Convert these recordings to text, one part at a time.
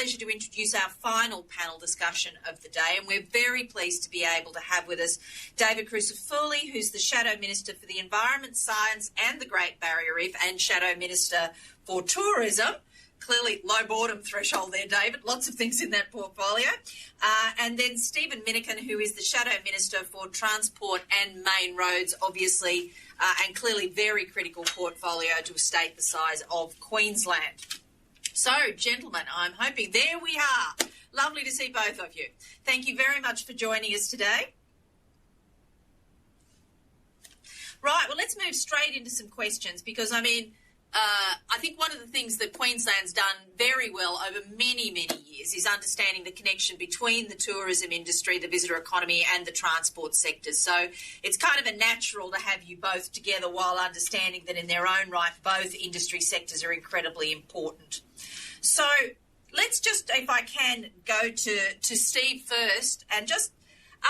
pleasure to introduce our final panel discussion of the day, and we're very pleased to be able to have with us David Crissafulli, who's the Shadow Minister for the Environment, Science and the Great Barrier Reef and Shadow Minister for Tourism. Clearly low boredom threshold there, David. Lots of things in that portfolio. And then Stephen Minnikin, who is the Shadow Minister for Transport and Main Roads, obviously, and clearly very critical portfolio to a state the size of Queensland. So, gentlemen, I'm hoping there we are. Lovely to see both of you. Thank you very much for joining us today. Right, well, let's move straight into some questions because, I think one of the things that Queensland's done very well over many, many years is understanding the connection between the tourism industry, the visitor economy and the transport sectors. So it's kind of a natural to have you both together while understanding that in their own right, both industry sectors are incredibly important. So let's just, if I can, go to Steve first and just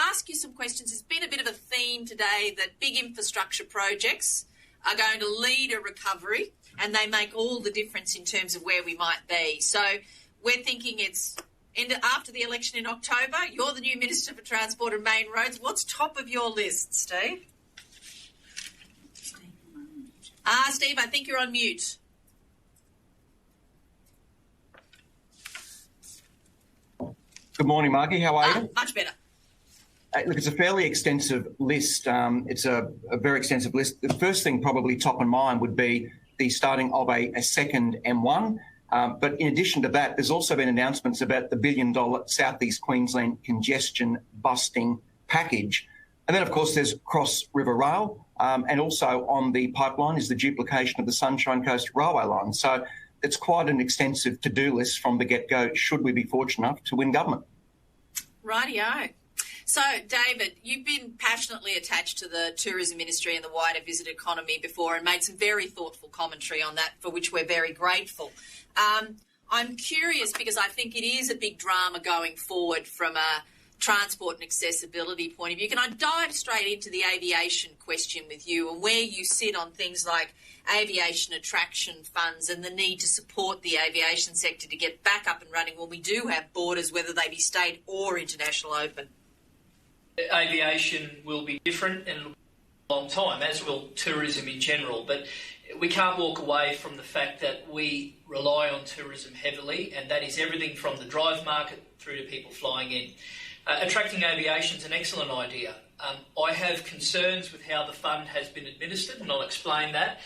ask you some questions. It's been a bit of a theme today that big infrastructure projects are going to lead a recovery and they make all the difference in terms of where we might be. So we're thinking it's after the election in October. You're the new Minister for Transport and Main Roads. What's top of your list, Steve? Steve, I think you're on mute. Good morning, Margie. How are you? Much better. Look, it's a fairly extensive list. It's a very extensive list. The first thing probably top of mind would be the starting of a second M1. But in addition to that, there's also been announcements about the $1 billion Southeast Queensland congestion busting package. And then, of course, there's Cross River Rail. And also on the pipeline is the duplication of the Sunshine Coast Railway line. So it's quite an extensive to-do list from the get-go, should we be fortunate enough to win government. Rightio. So, David, you've been passionately attached to the tourism industry and the wider visitor economy before and made some very thoughtful commentary on that, for which we're very grateful. I'm curious because I think it is a big drama going forward from a transport and accessibility point of view. Can I dive straight into the aviation question with you and where you sit on things like aviation attraction funds and the need to support the aviation sector to get back up and running when we do have borders, whether they be state or international, open? Aviation will be different in a long time, as will tourism in general, but we can't walk away from the fact that we rely on tourism heavily, and that is everything from the drive market through to people flying in. Attracting aviation is an excellent idea. I have concerns with how the fund has been administered, and I'll explain that.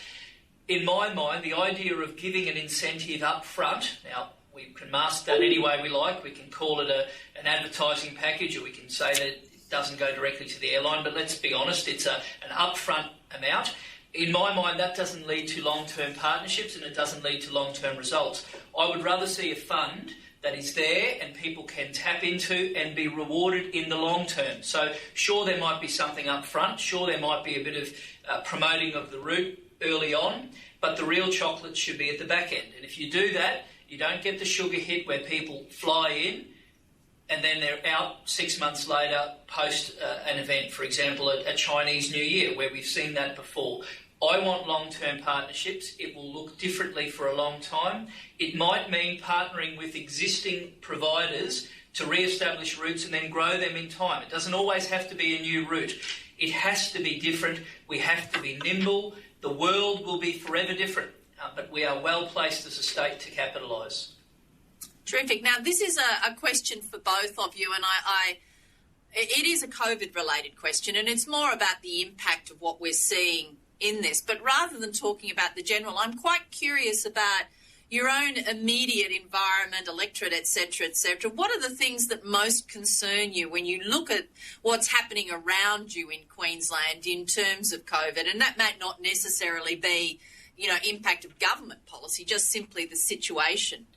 In my mind, the idea of giving an incentive up front, now we can mask that any way we like, we can call it an advertising package, or we can say that it doesn't go directly to the airline, but let's be honest, it's an upfront amount. In my mind, that doesn't lead to long-term partnerships and it doesn't lead to long-term results. I would rather see a fund that is there and people can tap into and be rewarded in the long term. So sure, there might be something up front, sure there might be a bit of promoting of the route early on, but the real chocolate should be at the back end. And if you do that, you don't get the sugar hit where people fly in and then they're out 6 months later post an event, for example, a Chinese New Year, where we've seen that before. I want long-term partnerships. It will look differently for a long time. It might mean partnering with existing providers to re-establish routes and then grow them in time. It doesn't always have to be a new route. It has to be different. We have to be nimble. The world will be forever different, but we are well placed as a state to capitalise. Terrific. Now, this is a question for both of you, and it is a COVID-related question, and it's more about the impact of what we're seeing in this. But rather than talking about the general, I'm quite curious about your own immediate environment, electorate, et cetera, what are the things that most concern you when you look at what's happening around you in Queensland in terms of COVID? And that might not necessarily be, impact of government policy, just simply the situation.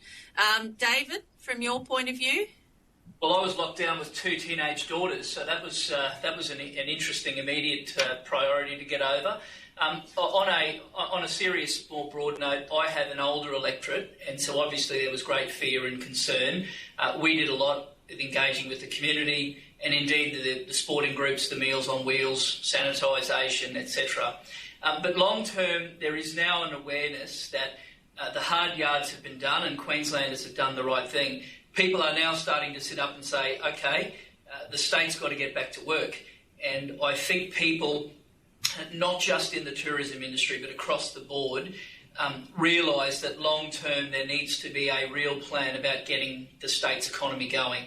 David, from your point of view? Well, I was locked down with 2 teenage daughters, so that was an interesting immediate priority to get over. On a serious, more broad note, I have an older electorate, and so obviously there was great fear and concern. We did a lot of engaging with the community, and indeed the sporting groups, the Meals on Wheels, sanitisation, etc. But long term, there is now an awareness that the hard yards have been done and Queenslanders have done the right thing. people are now starting to sit up and say, okay, the state's got to get back to work. And I think people, not just in the tourism industry but across the board, realise that long term there needs to be a real plan about getting the state's economy going.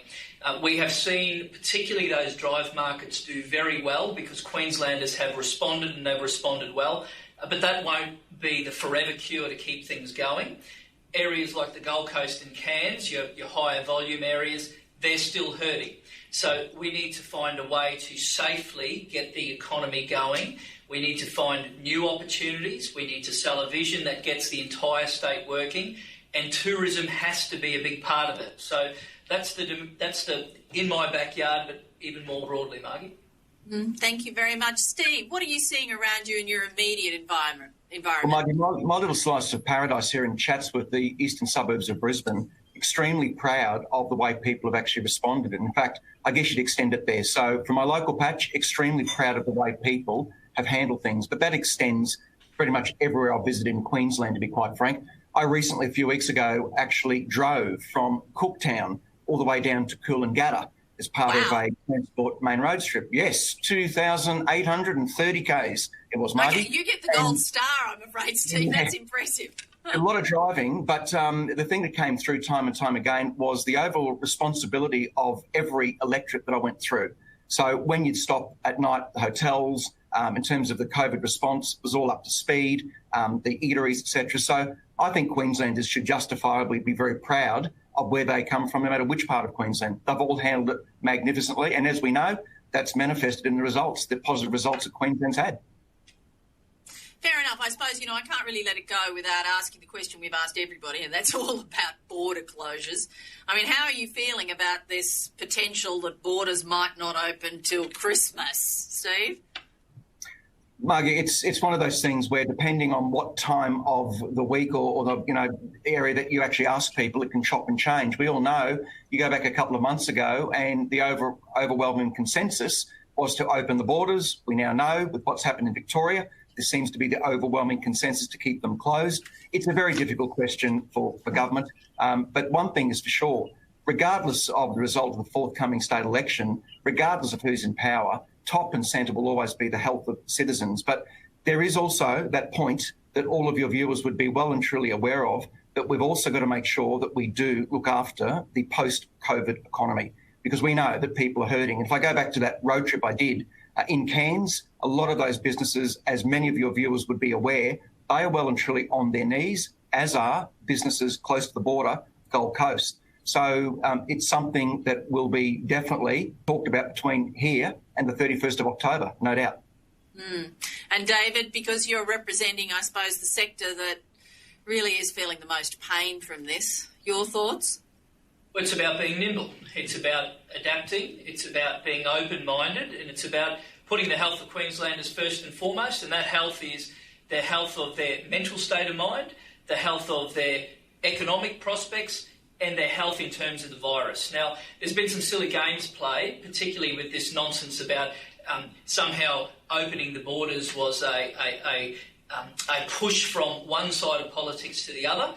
We have seen particularly those drive markets do very well because Queenslanders have responded and they've responded well, but that won't be the forever cure to keep things going. Areas like the Gold Coast and Cairns, your higher volume areas, they're still hurting. So we need to find a way to safely get the economy going. We need to find new opportunities. We need to sell a vision that gets the entire state working, and tourism has to be a big part of it. So that's the in my backyard, but even more broadly, Margie. Thank you very much. Steve, what are you seeing around you in your immediate environment? Well, my little slice of paradise here in Chatsworth, the eastern suburbs of Brisbane, extremely proud of the way people have actually responded. In fact, I guess you'd extend it there. So from my local patch, extremely proud of the way people have handled things. But that extends pretty much everywhere I've visited in Queensland, to be quite frank. I recently, a few weeks ago, actually drove from Cooktown all the way down to Coolangatta as part of a transport main road strip. Yes, 2,830 Ks it was, Margie. Okay, you get the gold star, I'm afraid, Steve. Yeah. That's impressive. A lot of driving, but the thing that came through time and time again was the overall responsibility of every electorate that I went through. So when you'd stop at night at the hotels, in terms of the COVID response, was all up to speed, the eateries, etc. So I think Queenslanders should justifiably be very proud of where they come from, no matter which part of Queensland. They've all handled it magnificently, and as we know, that's manifested in the results, the positive results that Queensland's had. Fair enough. I suppose, I can't really let it go without asking the question we've asked everybody, and that's all about border closures. I mean, how are you feeling about this potential that borders might not open till Christmas, Steve? Margie, it's one of those things where depending on what time of the week or the area that you actually ask people, it can chop and change. We all know, you go back a couple of months ago and the overwhelming consensus was to open the borders. We now know with what's happened in Victoria, there seems to be the overwhelming consensus to keep them closed. It's a very difficult question for government, but one thing is for sure, regardless of the result of the forthcoming state election, regardless of who's in power, top and centre will always be the health of citizens. But there is also that point that all of your viewers would be well and truly aware of, that we've also got to make sure that we do look after the post-COVID economy, because we know that people are hurting. If I go back to that road trip I did in Cairns, a lot of those businesses, as many of your viewers would be aware, they are well and truly on their knees, as are businesses close to the border, Gold Coast. So it's something that will be definitely talked about between here and the 31st of October, no doubt. And David, because you're representing, I suppose, the sector that really is feeling the most pain from this, your thoughts? Well, it's about being nimble. It's about adapting. It's about being open-minded, and it's about putting the health of Queenslanders first and foremost, and that health is the health of their mental state of mind, the health of their economic prospects, and their health in terms of the virus. Now, there's been some silly games played, particularly with this nonsense about somehow opening the borders was a push from one side of politics to the other.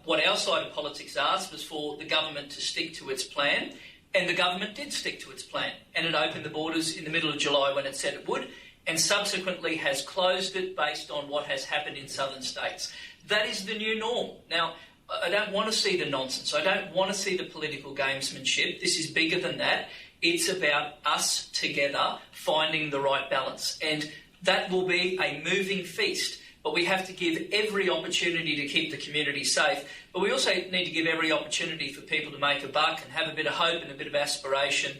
What our side of politics asked was for the government to stick to its plan, and the government did stick to its plan, and it opened the borders in the middle of July when it said it would, and subsequently has closed it based on what has happened in southern states. That is the new norm. Now, I don't want to see the nonsense. I don't want to see the political gamesmanship. This is bigger than that. It's about us together finding the right balance. And that will be a moving feast. But we have to give every opportunity to keep the community safe. But we also need to give every opportunity for people to make a buck and have a bit of hope and a bit of aspiration.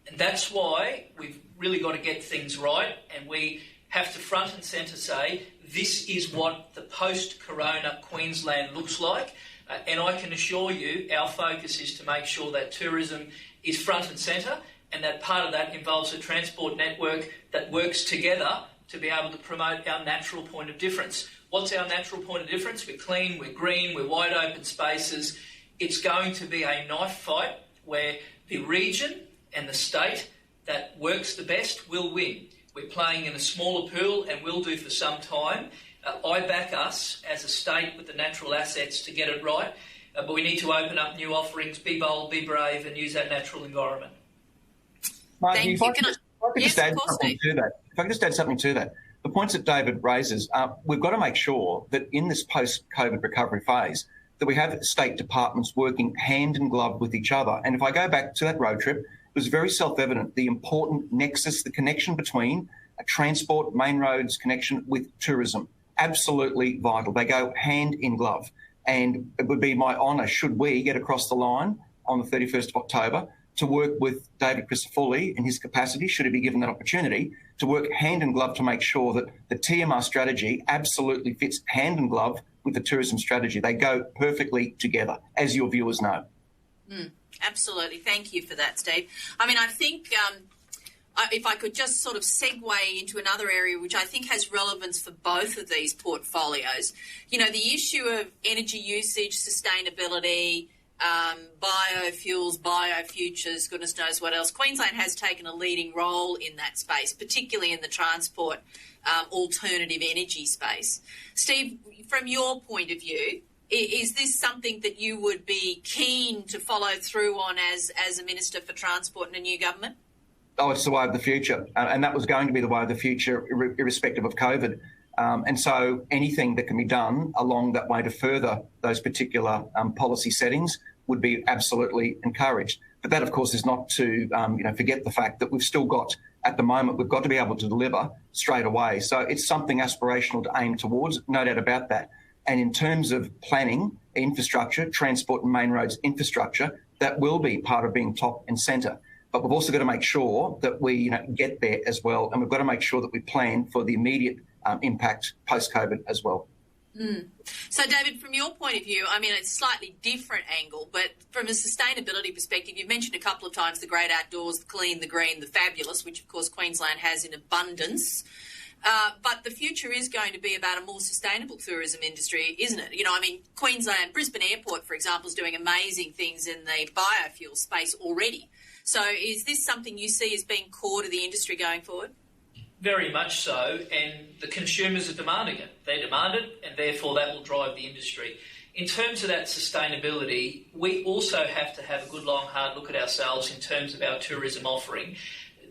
And that's why we've really got to get things right. And we have to front and centre say, this is what the post-corona Queensland looks like. And I can assure you our focus is to make sure that tourism is front and centre, and that part of that involves a transport network that works together to be able to promote our natural point of difference. What's our natural point of difference? We're clean, we're green, we're wide open spaces. It's going to be a knife fight where the region and the state that works the best will win. We're playing in a smaller pool and will do for some time. I back us as a state with the natural assets to get it right. but we need to open up new offerings, be bold, be brave, and use that natural environment. Margie, Thank you. If I could just add something to that. The points that David raises, we've got to make sure that in this post-COVID recovery phase, that we have state departments working hand in glove with each other. And if I go back to that road trip, it was very self-evident, the important nexus, the connection between a transport, main roads connection with tourism. Absolutely vital. They go hand in glove. And it would be my honour, should we get across the line on the 31st of October, to work with David Crissafulli in his capacity, should he be given that opportunity, to work hand in glove to make sure that the TMR strategy absolutely fits hand in glove with the tourism strategy. They go perfectly together, as your viewers know. Absolutely. Thank you for that, Steve. I mean, I think if I could just sort of segue into another area which I think has relevance for both of these portfolios, you know, the issue of energy usage, sustainability, biofuels, biofutures, goodness knows what else. Queensland has taken a leading role in that space, particularly in the transport alternative energy space. Steve, from your point of view, is this something that you would be keen to follow through on as a Minister for Transport in a new government? Oh, it's the way of the future. And that was going to be the way of the future, irrespective of COVID. And so anything that can be done along that way to further those particular policy settings would be absolutely encouraged. But that, of course, is not to forget the fact that we've still got, at the moment, we've got to be able to deliver straight away. So it's something aspirational to aim towards, no doubt about that. And in terms of planning, infrastructure, transport and main roads infrastructure, that will be part of being top and centre. But we've also got to make sure that we get there as well. And we've got to make sure that we plan for the immediate impact post-COVID as well. So, David, from your point of view, I mean, it's a slightly different angle, but from a sustainability perspective, you've mentioned a couple of times the great outdoors, the clean, the green, the fabulous, which, of course, Queensland has in abundance. But the future is going to be about a more sustainable tourism industry, isn't it? You know, I mean, Queensland, Brisbane Airport, for example, is doing amazing things in the biofuel space already. So is this something you see as being core to the industry going forward? Very much so, and the consumers are demanding it. They demand it, and therefore that will drive the industry. In terms of that sustainability, we also have to have a good, long, hard look at ourselves in terms of our tourism offering.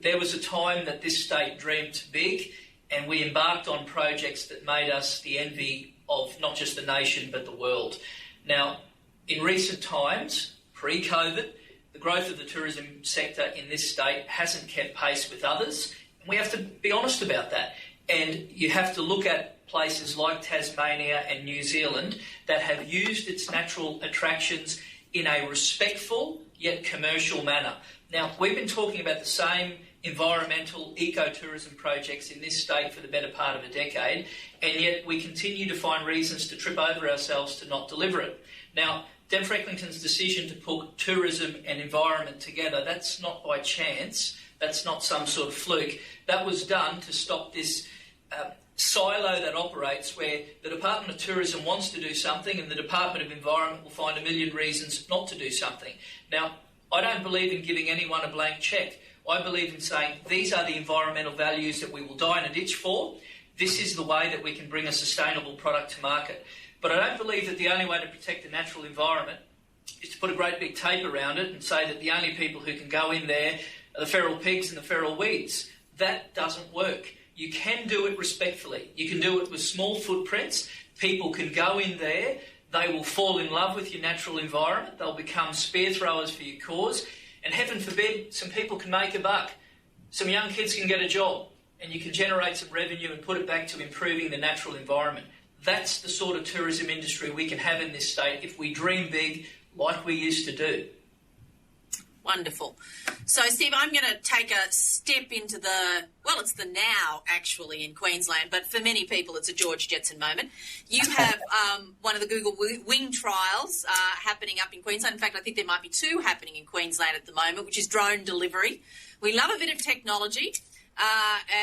There was a time that this state dreamed big, and we embarked on projects that made us the envy of not just the nation but the world. Now, in recent times, pre-COVID, the growth of the tourism sector in this state hasn't kept pace with others. We have to be honest about that. And you have to look at places like Tasmania and New Zealand that have used its natural attractions in a respectful yet commercial manner. Now, we've been talking about the same environmental ecotourism projects in this state for the better part of a decade, and yet we continue to find reasons to trip over ourselves to not deliver it. Now, Dan Frecklington's decision to put tourism and environment together, that's not by chance. That's not some sort of fluke. That was done to stop this silo that operates where the Department of Tourism wants to do something and the Department of Environment will find a million reasons not to do something. Now, I don't believe in giving anyone a blank cheque. I believe in saying these are the environmental values that we will die in a ditch for. This is the way that we can bring a sustainable product to market. But I don't believe that the only way to protect the natural environment is to put a great big tape around it and say that the only people who can go in there are the feral pigs and the feral weeds. That doesn't work. You can do it respectfully. You can do it with small footprints. People can go in there. They will fall in love with your natural environment. They'll become spear throwers for your cause. And heaven forbid, some people can make a buck. Some young kids can get a job and you can generate some revenue and put it back to improving the natural environment. That's the sort of tourism industry we can have in this state if we dream big like we used to do. Wonderful. So, Steve, I'm going to take a step into it's the now, actually, in Queensland, but for many people it's a George Jetson moment. You have one of the Google wing trials happening up in Queensland. In fact, I think there might be two happening in Queensland at the moment, which is drone delivery. We love a bit of technology,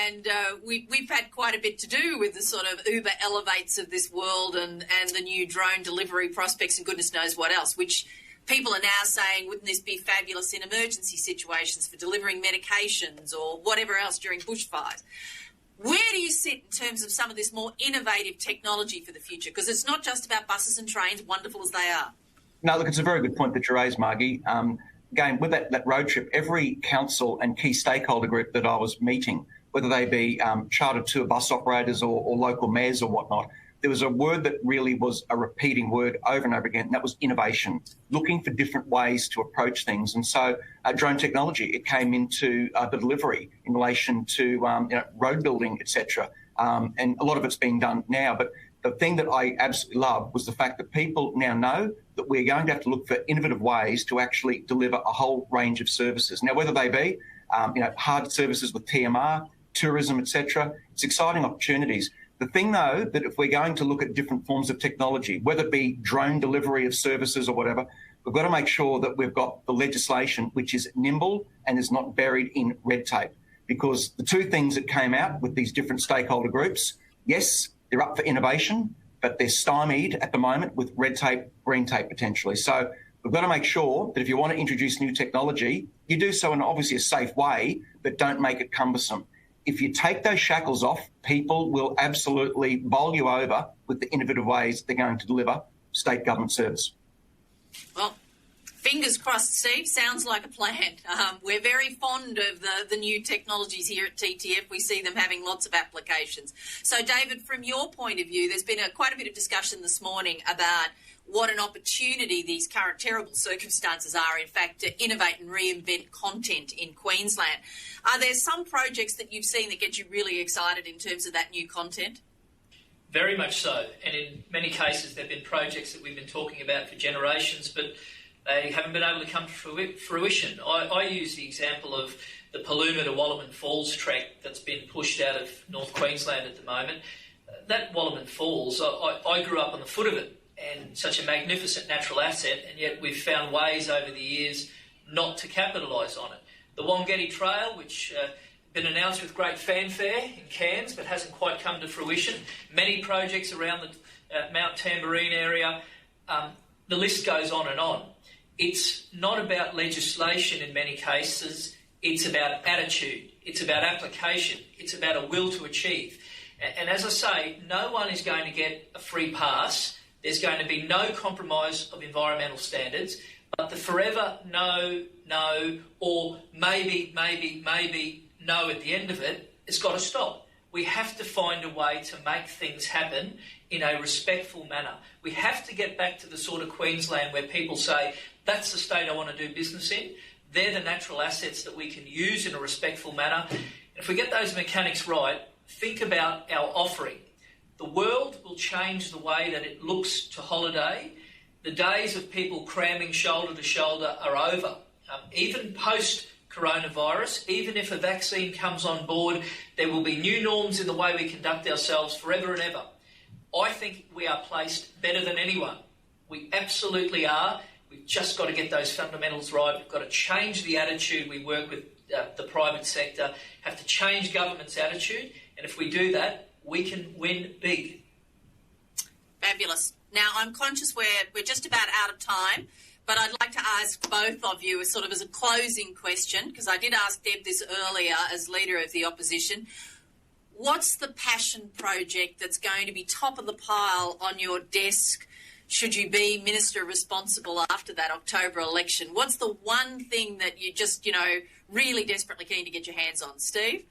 and we've had quite a bit to do with the sort of Uber Elevates of this world and the new drone delivery prospects and goodness knows what else, which people are now saying, wouldn't this be fabulous in emergency situations for delivering medications or whatever else during bushfires? Where do you sit in terms of some of this more innovative technology for the future? Because it's not just about buses and trains, wonderful as they are. No, look, it's a very good point that you raised, Margie. Again, with that road trip, every council and key stakeholder group that I was meeting, whether they be chartered tour bus operators or local mayors or whatnot, there was a word that really was a repeating word over and over again, and that was innovation, looking for different ways to approach things. And so drone technology, it came into the delivery in relation to road building, etc. And a lot of it's being done now. But the thing that I absolutely love was the fact that people now know that we're going to have to look for innovative ways to actually deliver a whole range of services. Now, whether they be hard services with TMR, tourism, etc., it's exciting opportunities. The thing, though, that if we're going to look at different forms of technology, whether it be drone delivery of services or whatever, we've got to make sure that we've got the legislation which is nimble and is not buried in red tape. Because the two things that came out with these different stakeholder groups, yes, they're up for innovation, but they're stymied at the moment with red tape, green tape potentially. So we've got to make sure that if you want to introduce new technology, you do so in obviously a safe way, but don't make it cumbersome. If you take those shackles off, people will absolutely bowl you over with the innovative ways they're going to deliver state government service. Well, fingers crossed, Steve. Sounds like a plan. We're very fond of the new technologies here at TTF. We see them having lots of applications. So, David, from your point of view, there's been quite a bit of discussion this morning about what an opportunity these current terrible circumstances are, in fact, to innovate and reinvent content in Queensland. Are there some projects that you've seen that get you really excited in terms of that new content? Very much so. And in many cases, there have been projects that we've been talking about for generations, but they haven't been able to come to fruition. I use the example of the Paluma to Wallerman Falls trek that's been pushed out of North Queensland at the moment. That Wallerman Falls, I grew up on the foot of it, and such a magnificent natural asset, and yet we've found ways over the years not to capitalise on it. The Wongatty Trail, which been announced with great fanfare in Cairns but hasn't quite come to fruition. Many projects around the Mount Tambourine area. The list goes on and on. It's not about legislation in many cases. It's about attitude. It's about application. It's about a will to achieve. And as I say, no one is going to get a free pass. There's going to be no compromise of environmental standards, but the forever no, or maybe, no at the end of it, it's got to stop. We have to find a way to make things happen in a respectful manner. We have to get back to the sort of Queensland where people say, that's the state I want to do business in. They're the natural assets that we can use in a respectful manner. And if we get those mechanics right, think about our offering. The world will change the way that it looks to holiday. The days of people cramming shoulder to shoulder are over. Even post-coronavirus, even if a vaccine comes on board, there will be new norms in the way we conduct ourselves forever and ever. I think we are placed better than anyone. We absolutely are. We've just got to get those fundamentals right. We've got to change the attitude we work with the private sector, have to change government's attitude, and if we do that, we can win big. Fabulous. Now, I'm conscious we're just about out of time, but I'd like to ask both of you sort of as a closing question, because I did ask Deb this earlier as Leader of the Opposition. What's the passion project that's going to be top of the pile on your desk should you be Minister responsible after that October election? What's the one thing that you just, really desperately keen to get your hands on? Steve?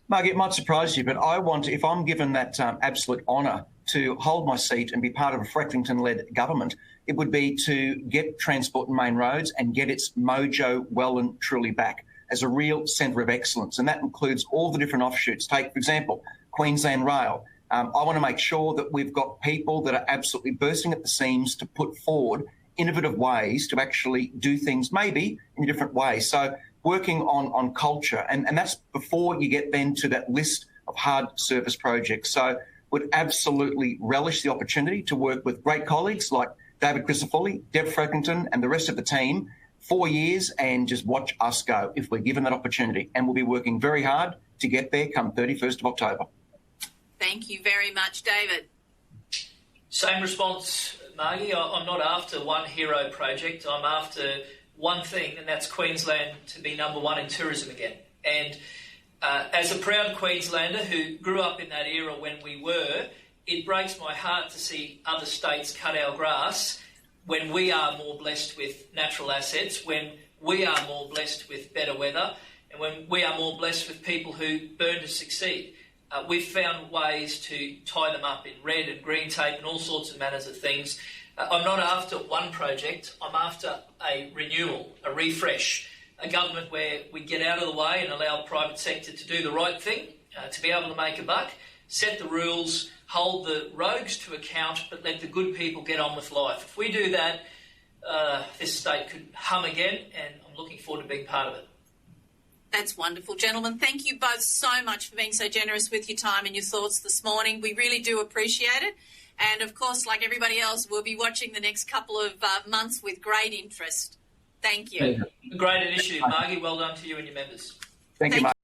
Margie, it might surprise you, but I want, if I'm given that absolute honour to hold my seat and be part of a Frecklington-led government, it would be to get Transport and Main Roads and get its mojo well and truly back as a real centre of excellence. And that includes all the different offshoots. Take, for example, Queensland Rail. I want to make sure that we've got people that are absolutely bursting at the seams to put forward innovative ways to actually do things maybe in a different way. So working on culture, and that's before you get then to that list of hard service projects. So would absolutely relish the opportunity to work with great colleagues like David Crissafulli, Deb Frecklington and the rest of the team 4 years and just watch us go if we're given that opportunity. And we'll be working very hard to get there come 31st of October. Thank you very much, David. Same response, Margie. I'm not after one hero project. I'm after one thing, and that's Queensland to be number one in tourism again. And as a proud Queenslander who grew up in that era when we were, it breaks my heart to see other states cut our grass. when we are more blessed with natural assets, when we are more blessed with better weather, and when we are more blessed with people who burn to succeed. We've found ways to tie them up in red and green tape and all sorts of manners of things. I'm not after one project, I'm after a renewal, a refresh, a government where we get out of the way and allow the private sector to do the right thing, to be able to make a buck, set the rules, hold the rogues to account, but let the good people get on with life. If we do that, this state could hum again, and I'm looking forward to being part of it. That's wonderful. Gentlemen, thank you both so much for being so generous with your time and your thoughts this morning. We really do appreciate it. And, of course, like everybody else, we'll be watching the next couple of months with great interest. Thank you. Great initiative, Margie. Well done to you and your members. Thank you, Margie.